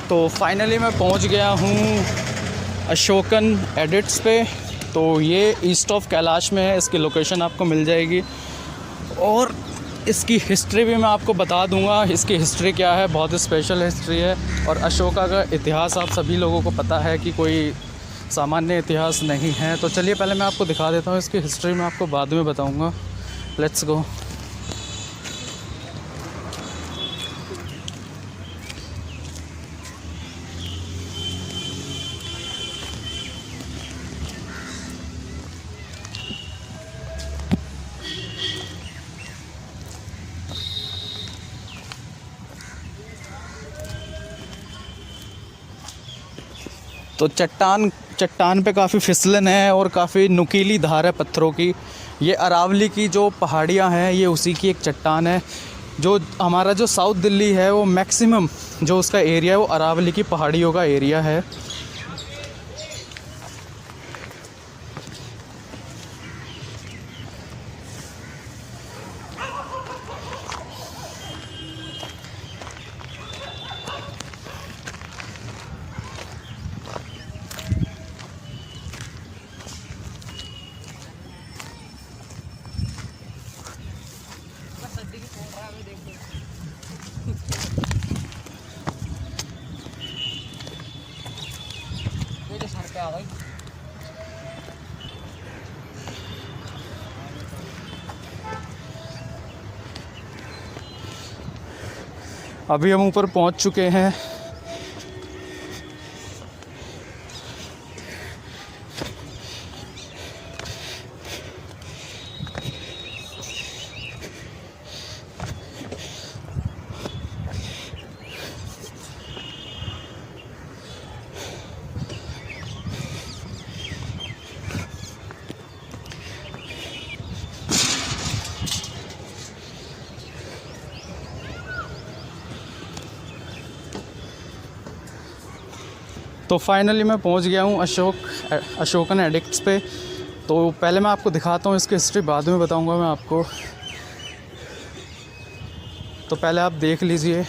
तो फाइनली मैं पहुंच गया हूं अशोकन एडिक्ट्स पे। तो ये ईस्ट ऑफ कैलाश में है, इसकी लोकेशन आपको मिल जाएगी और इसकी हिस्ट्री भी मैं आपको बता दूंगा। इसकी हिस्ट्री क्या है, बहुत ही स्पेशल हिस्ट्री है। और अशोका का इतिहास आप सभी लोगों को पता है कि कोई सामान्य इतिहास नहीं है। तो चलिए पहले मैं आपको दिखा देता हूँ, इसकी हिस्ट्री मैं आपको बाद में बताऊँगा। Let's go. तो चट्टान पे काफ़ी फिसलन है और काफ़ी नुकीली धार है पत्थरों की। ये अरावली की जो पहाड़ियाँ हैं ये उसी की एक चट्टान है। जो हमारा जो साउथ दिल्ली है वो मैक्सिमम जो उसका एरिया है वो अरावली की पहाड़ियों का एरिया है। अभी हम ऊपर पहुंच चुके हैं। तो फाइनली मैं पहुंच गया हूं अशोकन एडिक्ट्स पे। तो पहले मैं आपको दिखाता हूं, इसकी हिस्ट्री बाद में बताऊंगा मैं आपको। तो पहले आप देख लीजिए।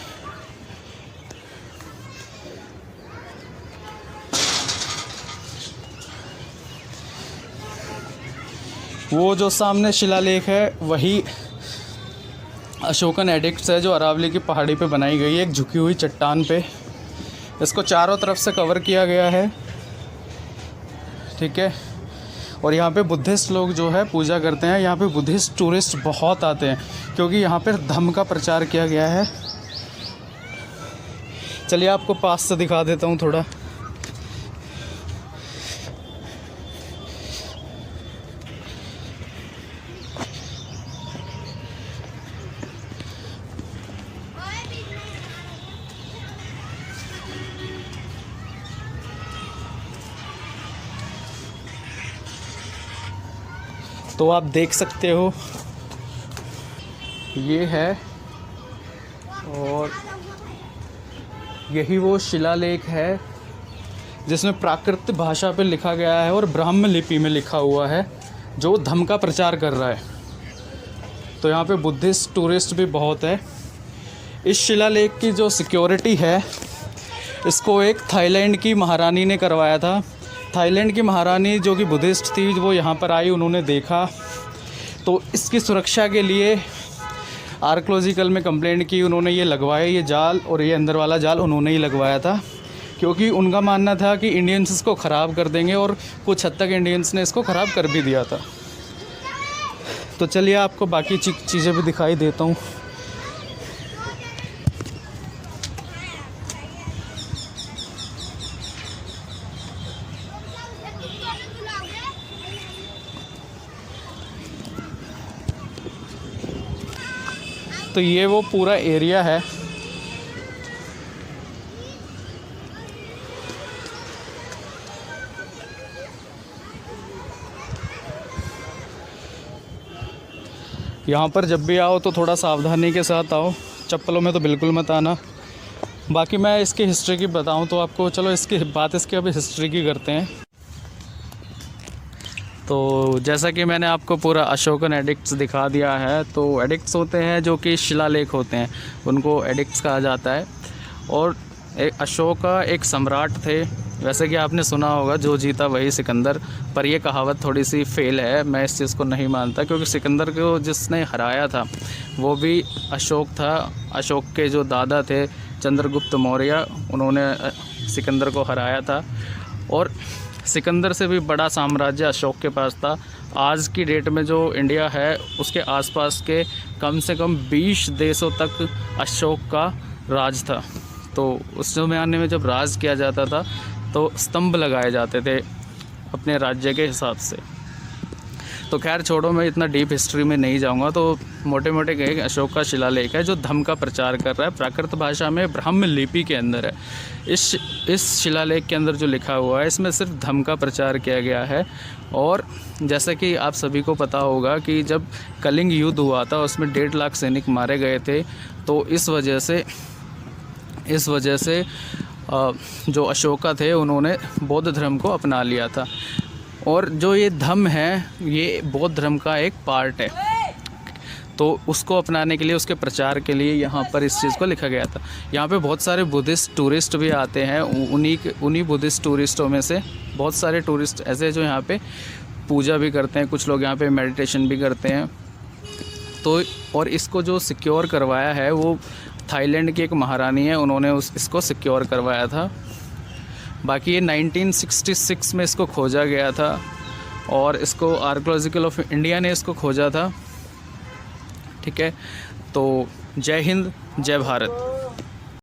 वो जो सामने शिलालेख है वही अशोकन एडिक्ट्स है, जो अरावली की पहाड़ी पे बनाई गई है, एक झुकी हुई चट्टान पे। इसको चारों तरफ से कवर किया गया है, ठीक है। और यहाँ पे बुद्धिस्ट लोग जो है पूजा करते हैं। यहाँ पे बुद्धिस्ट टूरिस्ट बहुत आते हैं क्योंकि यहाँ पे धम्म का प्रचार किया गया है। चलिए आपको पास से दिखा देता हूँ थोड़ा। तो आप देख सकते हो ये है, और यही वो शिलालेख है जिसमें प्राकृत भाषा पे लिखा गया है और ब्राह्म लिपि में लिखा हुआ है, जो धम्म का प्रचार कर रहा है। तो यहाँ पे बुद्धिस्ट टूरिस्ट भी बहुत है। इस शिलालेख की जो सिक्योरिटी है, इसको एक थाईलैंड की महारानी ने करवाया था। थाईलैंड की महारानी जो कि बुद्धिस्ट थी, वो यहाँ पर आई, उन्होंने देखा तो इसकी सुरक्षा के लिए आर्कोलॉजिकल में कंप्लेंट की। उन्होंने ये लगवाया, ये जाल और ये अंदर वाला जाल उन्होंने ही लगवाया था, क्योंकि उनका मानना था कि इंडियंस इसको ख़राब कर देंगे, और कुछ हद तक इंडियंस ने इसको ख़राब कर भी दिया था। तो चलिए आपको बाकी चीज़ें भी दिखाई देता हूँ। तो ये वो पूरा एरिया है। यहाँ पर जब भी आओ तो थोड़ा सावधानी के साथ आओ, चप्पलों में तो बिल्कुल मत आना। बाकी मैं इसकी हिस्ट्री की बताऊँ तो आपको, चलो इसकी बात इसकी अभी हिस्ट्री की करते हैं। तो जैसा कि मैंने आपको पूरा अशोकन एडिक्ट्स दिखा दिया है, तो एडिक्ट्स होते हैं जो कि शिलालेख होते हैं, उनको एडिक्ट्स कहा जाता है। और एक अशोक का एक सम्राट थे। वैसे कि आपने सुना होगा जो जीता वही सिकंदर, पर ये कहावत थोड़ी सी फेल है, मैं इस चीज़ को नहीं मानता, क्योंकि सिकंदर को जिसने हराया था वो भी अशोक था। अशोक के जो दादा थे चंद्रगुप्त मौर्य, उन्होंने सिकंदर को हराया था। और सिकंदर से भी बड़ा साम्राज्य अशोक के पास था। आज की डेट में जो इंडिया है उसके आसपास के कम से कम 20 देशों तक अशोक का राज था। तो उस ज़माने में जब राज किया जाता था तो स्तंभ लगाए जाते थे अपने राज्य के हिसाब से। तो खैर छोड़ो, मैं इतना डीप हिस्ट्री में नहीं जाऊंगा। तो मोटे मोटे कहे अशोक का शिलालेख है जो धम्म का प्रचार कर रहा है, प्राकृत भाषा में ब्राह्म लिपि के अंदर है। इस शिलालेख के अंदर जो लिखा हुआ है इसमें सिर्फ धम्म का प्रचार किया गया है। और जैसा कि आप सभी को पता होगा कि जब कलिंग युद्ध हुआ था उसमें 1.5 लाख सैनिक मारे गए थे। तो इस वजह से जो अशोका थे उन्होंने बौद्ध धर्म को अपना लिया था। और जो ये धम्म है ये बौद्ध धर्म का एक पार्ट है, तो उसको अपनाने के लिए, उसके प्रचार के लिए यहाँ पर इस चीज़ को लिखा गया था। यहाँ पे बहुत सारे बुद्धिस्ट टूरिस्ट भी आते हैं। उन्हीं बुद्धिस्ट टूरिस्टों में से बहुत सारे टूरिस्ट ऐसे जो यहाँ पे पूजा भी करते हैं, कुछ लोग यहाँ पे मेडिटेशन भी करते हैं। तो और इसको जो सिक्योर करवाया है वो थाईलैंड की एक महारानी है, उन्होंने इसको सिक्योर करवाया था। बाकी ये 1966 में इसको खोजा गया था और इसको आर्कियोलॉजिकल ऑफ इंडिया ने इसको खोजा था। ठीक है, तो जय हिंद, जय भारत।